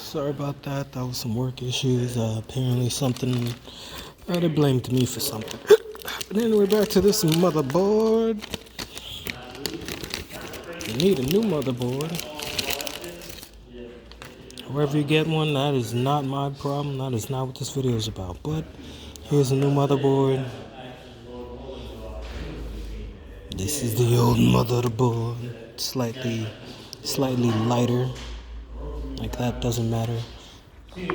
Sorry about that. That was some work issues. Apparently something. They blamed me for something. But anyway, back to this motherboard. You need a new motherboard. Wherever you get one, that is not my problem. That is not what this video is about. But here's a new motherboard. This is the old motherboard. Slightly lighter. Like that doesn't matter. I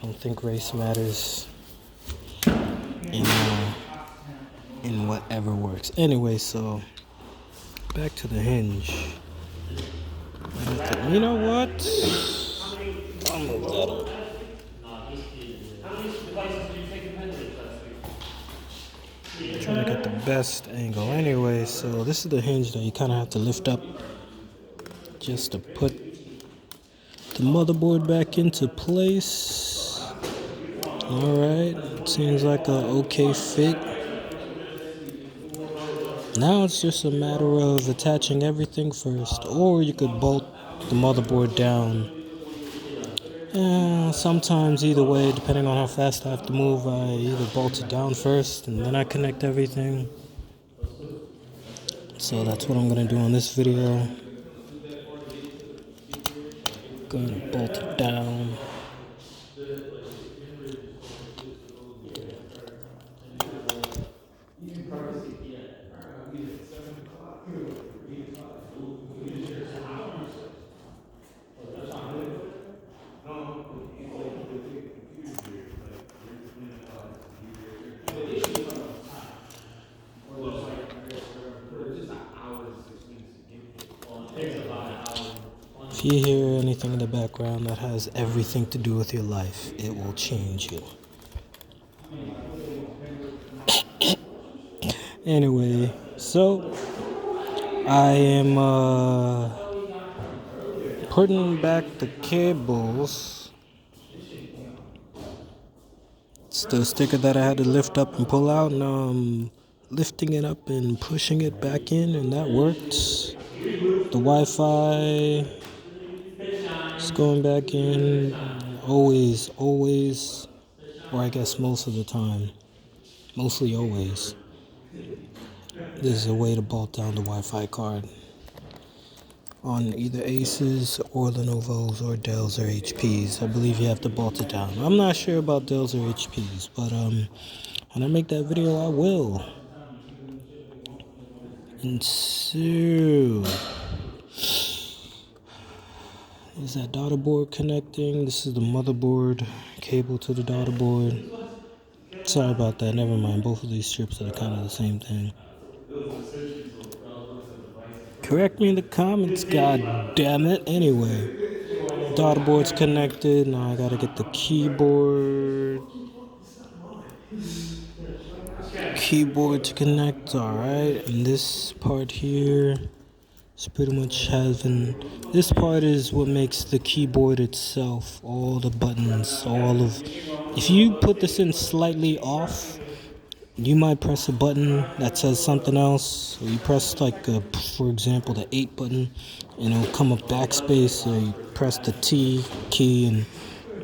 don't think race matters in whatever works. Anyway, so back to the hinge. You know what? I'll move that up. Trying to get the best angle. Anyway, so this is the hinge that you kind of have to lift up just to put the motherboard back into place. Alright, seems like a okay fit. Now it's just a matter of attaching everything first, or you could bolt the motherboard down. Sometimes either way, depending on how fast I have to move, I either bolt it down first and then I connect everything. So that's what I'm going to do on this video. Gonna bolt it down. If you hear anything in the background that has everything to do with your life, it will change you. Anyway, so I am putting back the cables. It's the sticker that I had to lift up and pull out. Now I'm lifting it up and pushing it back in, and that worked. The Wi-Fi is going back in. Always, or I guess most of the time. Mostly always. There's a way to bolt down the Wi-Fi card on either Acers or Lenovo's or Dell's or HP's. I believe you have to bolt it down. I'm not sure about Dell's or HP's, but when I make that video, I will. And so, is that daughter board connecting? This is the motherboard cable to the daughter board. Sorry about that. Never mind. Both of these strips are kind of the same thing. Correct me in the comments, god damn it. Anyway, daughter board's connected. Now I gotta get the keyboard to connect. Alright, and this part here is pretty much having. This part is what makes the keyboard itself. All the buttons, if you put this in slightly off, you might press a button that says something else, or you press for example, the 8 button, and it'll come up backspace, or you press the T key and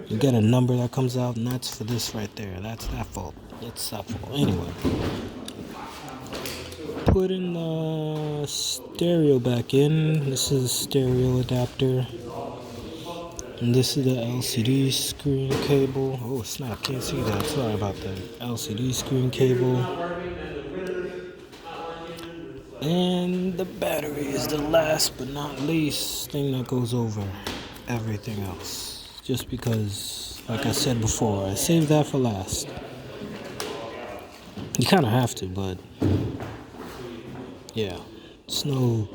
you get a number that comes out, and that's for this right there. That's that fault. It's that fault. Anyway, putting the stereo back in. This is a stereo adapter. And this is the LCD screen cable. Oh snap, can't see that. Sorry about that. LCD screen cable. And the battery is the last but not least thing that goes over everything else. Just because, like I said before, I saved that for last. You kind of have to, but yeah. It's no,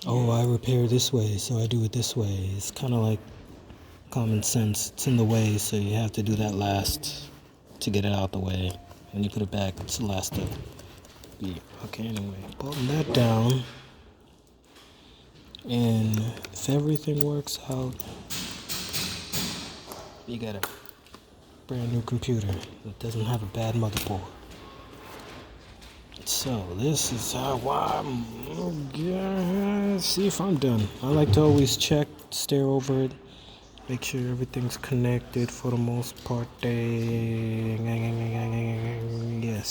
oh, I repair this way, so I do it this way. It's kind of like common sense. It's in the way, so you have to do that last to get it out the way. When you put it back, it's the last step. Okay, anyway, bolting that down. And if everything works out, you got a brand new computer that doesn't have a bad motherboard. So this is how I'm see if I'm done. I like to always check, stare over it, make sure everything's connected for the most part. Yes,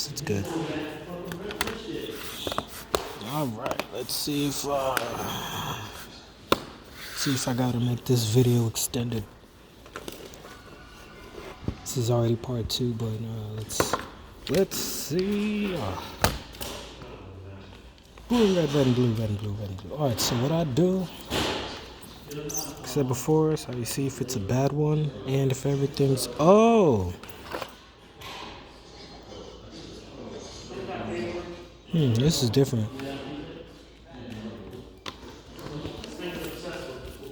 it's good. All right, let's see if I gotta make this video extended. This is already part 2, but let's see. Blue, red, red, and blue, red, and blue, red, and blue. All right, so what I do, like I said before, is how you see if it's a bad one and if everything's this is different.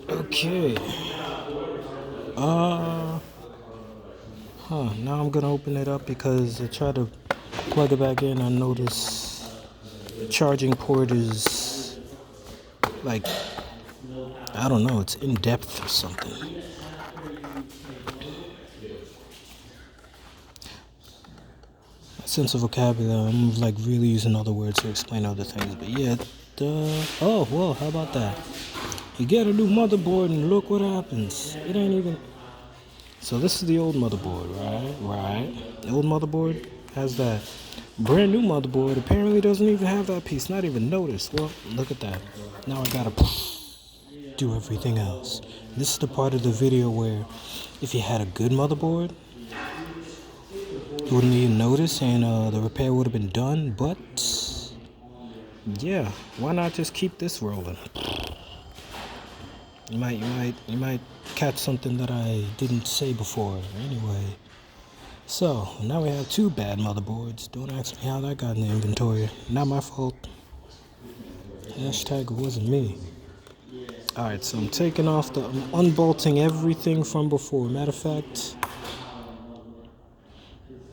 Okay. Now I'm gonna open it up because I tried to plug it back in. I noticed the charging port is like, I don't know, it's in depth or something. Sense of vocabulary, I'm like really using other words to explain other things, but yeah, oh, well, how about that? You get a new motherboard and look what happens. It ain't even... So this is the old motherboard, right? The old motherboard has that. Brand new motherboard apparently doesn't even have that piece, not even noticed. Well, look at that. Now I gotta do everything else. This is the part of the video where if you had a good motherboard, you wouldn't even notice and the repair would have been done, but yeah, why not just keep this rolling? You might catch something that I didn't say before. Anyway, so now we have 2 bad motherboards. Don't ask me how that got in the inventory. Not my fault. Hashtag it wasn't me. Alright, so I'm unbolting everything from before. Matter of fact,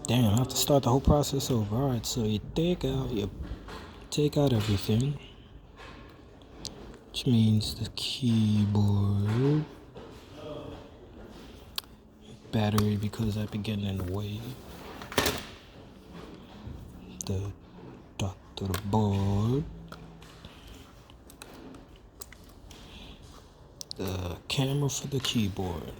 damn, I have to start the whole process over. Alright, so you take out everything, which means the keyboard, battery because I've been getting in the way, the dot to the board, the camera for the keyboard.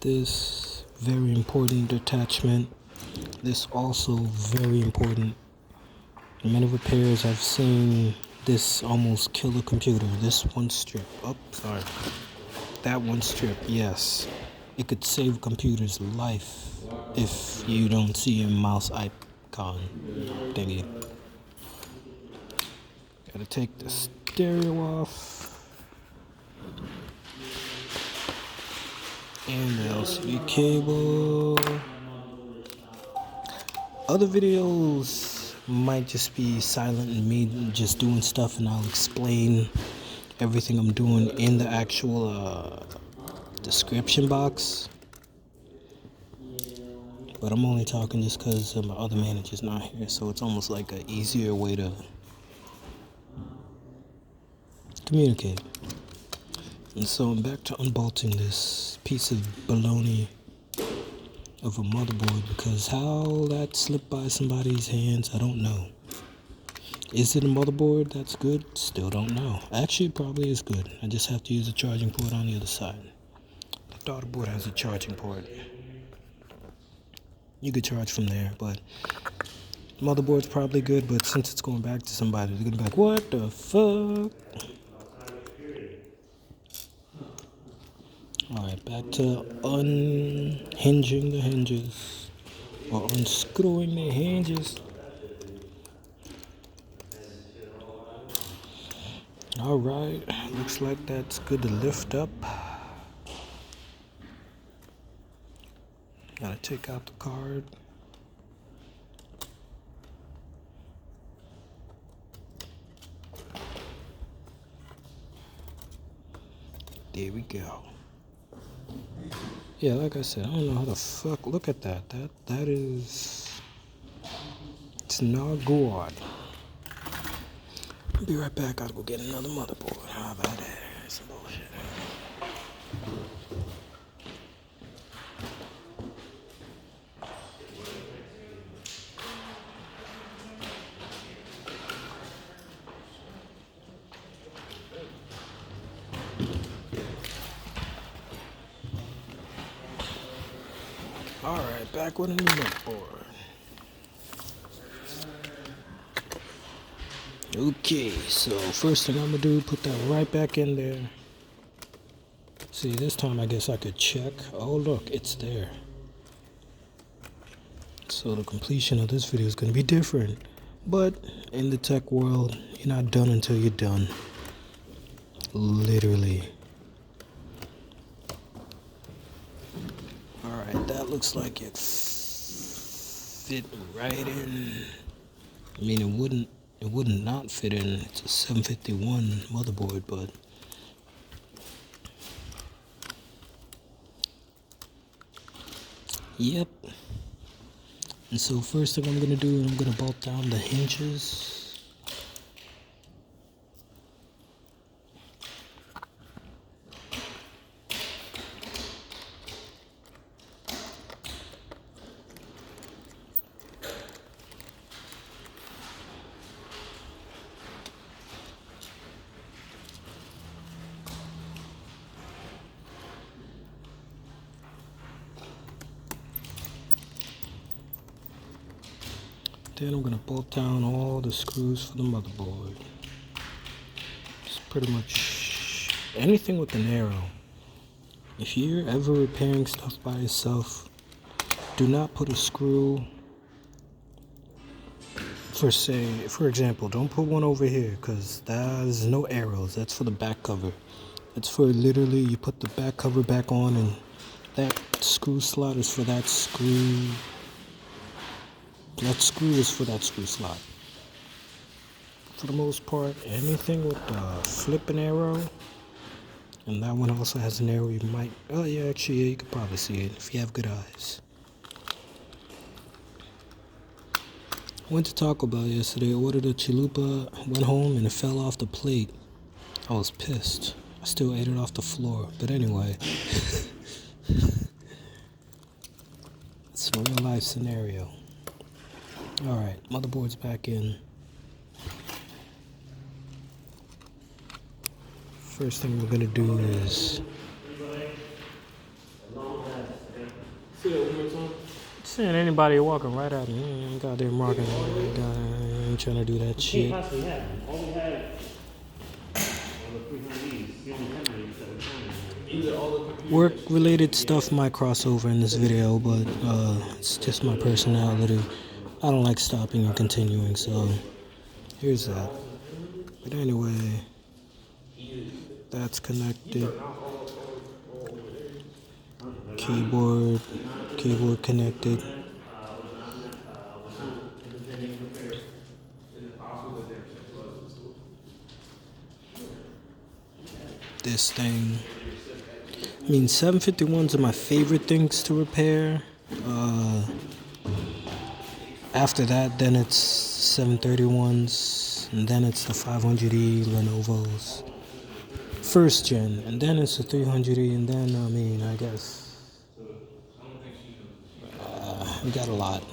This very important attachment. This also very important. In many repairs I've seen this almost kill a computer. This one strip. Oh, sorry. That one strip, yes. It could save a computer's life if you don't see a mouse icon thingy. Gotta take the stereo off. And the LCD cable. Other videos might just be silent and me just doing stuff, and I'll explain everything I'm doing in the actual description box. But I'm only talking just because my other manager's not here, so it's almost like an easier way to communicate. And so I'm back to unbolting this piece of baloney of a motherboard, because how that slipped by somebody's hands, I don't know. Is it a motherboard that's good? Still don't know. Actually, it probably is good. I just have to use a charging port on the other side. The daughterboard has a charging port. You could charge from there, but motherboard's probably good, but since it's going back to somebody, they're gonna be like, what the fuck? Alright, back to unhinging the hinges, or unscrewing the hinges. Alright, looks like that's good to lift up. Gotta take out the card. There we go. Yeah, like I said, I don't know how the fuck. Look at that. That is. It's not good. I'll be right back. Gotta go get another motherboard. How about that? Some bullshit. Alright, back with a new motherboard. Okay, so first thing I'm gonna do, put that right back in there. See, this time I guess I could check. Oh look, it's there. So the completion of this video is gonna be different. But in the tech world, you're not done until you're done. Literally. Alright, that looks like it fit right in. I mean, it wouldn't not fit in. It's a 751 motherboard, but yep. And so first thing I'm gonna do, I'm gonna bolt down the hinges. Then I'm gonna bolt down all the screws for the motherboard. It's pretty much anything with an arrow. If you're ever repairing stuff by yourself, do not put a screw, for example, don't put one over here, because there's no arrows. That's for the back cover. It's for literally, you put the back cover back on and that screw slot is for that screw. That screw is for that screw slot. For the most part, anything with a flipping arrow, and that one also has an arrow, you might, oh yeah, actually, yeah, you could probably see it if you have good eyes. I went to Taco Bell yesterday, ordered a chalupa, went home and it fell off the plate. I was pissed. I still ate it off the floor, but anyway. It's a real life scenario. Alright, motherboard's back in. First thing we're gonna do is seeing anybody walking right at me. Ain't goddamn marking. I ain't trying to do that shit. Work related stuff might cross over in this video, but it's just my personality. I don't like stopping and continuing, so here's that. But anyway, that's connected. Keyboard connected. This thing. I mean, 751s are my favorite things to repair. After that, then it's 731s, and then it's the 500E Lenovo's. First gen, and then it's the 300E, and then, I mean, I guess we got a lot.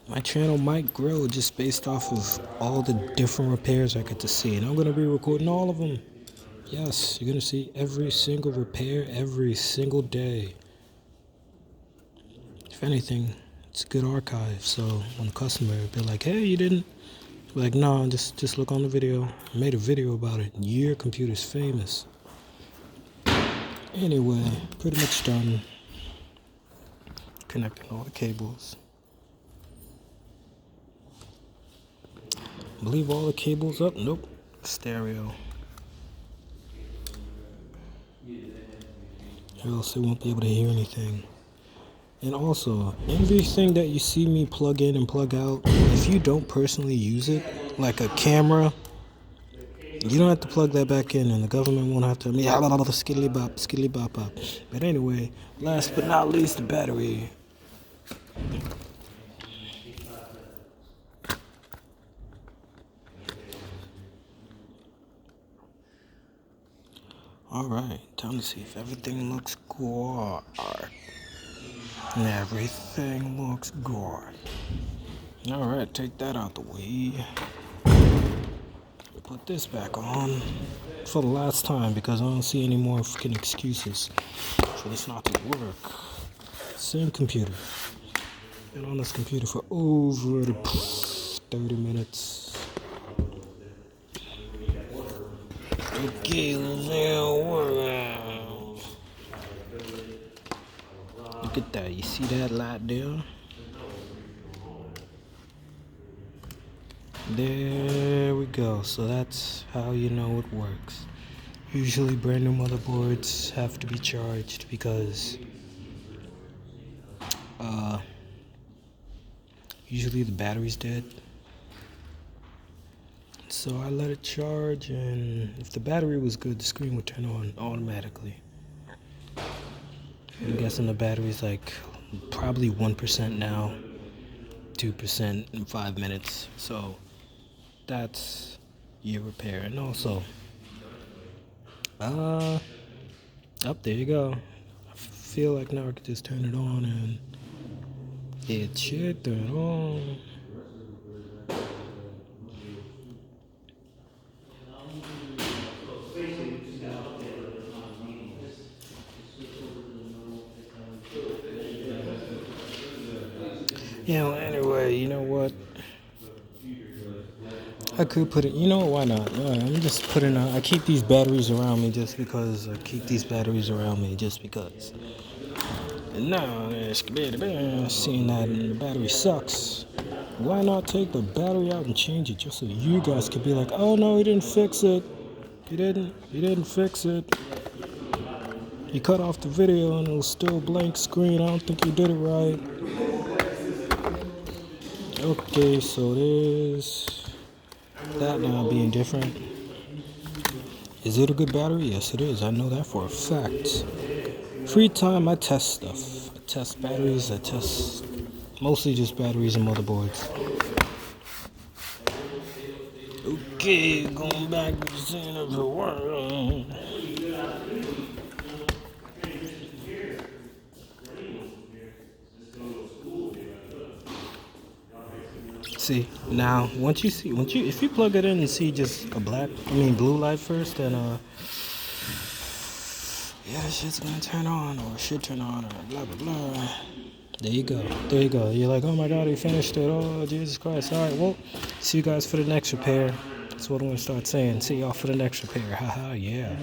My channel might grow just based off of all the different repairs I get to see, and I'm going to be recording all of them. Yes, you're going to see every single repair every single day. If anything, it's a good archive, so when the customer be like, hey, you didn't, be like, no, just look on the video. I made a video about it. Your computer's famous. Anyway, pretty much done connecting all the cables. Believe all the cables up? Nope. Stereo. Or else they won't be able to hear anything. And also, everything that you see me plug in and plug out, if you don't personally use it, like a camera, you don't have to plug that back in, and the government won't have to. Skiddly bop, skiddly bop bop. But anyway, last but not least, the battery. Alright, time to see if everything looks good. And everything looks good. Alright, take that out the way. Put this back on for the last time because I don't see any more freaking excuses for this not to work. Same computer. Been on this computer for over 30 minutes. Okay, let's look at that. You see that light there? There we go. So that's how you know it works. Usually brand new motherboards have to be charged because usually the battery's dead. So I let it charge, and if the battery was good, the screen would turn on automatically. I'm guessing the battery's like probably 1% now, 2% in 5 minutes. So that's your repair. And also, up there you go. I feel like now I could just turn it on and it should turn on. Yeah, well, anyway, you know what? I could put it, you know, why not? I'm just putting, I keep these batteries around me just because. And now, seeing that the battery sucks, why not take the battery out and change it just so you guys could be like, oh no, he didn't fix it. He didn't fix it. He cut off the video and it was still blank screen. I don't think he did it right. Okay, so there's that now being different. Is it a good battery? Yes, it is. I know that for a fact. Free time, I test stuff. I test batteries. I test mostly just batteries and motherboards. Okay, going back to the scene of the world. See, now if you plug it in and see just a blue light first, then yeah, shit's gonna turn on, or should turn on, or blah blah blah. There you go. You're like, oh my god, he finished it. Oh, Jesus Christ. Alright, well, see you guys for the next repair. That's what I'm gonna start saying. See y'all for the next repair. Haha, yeah.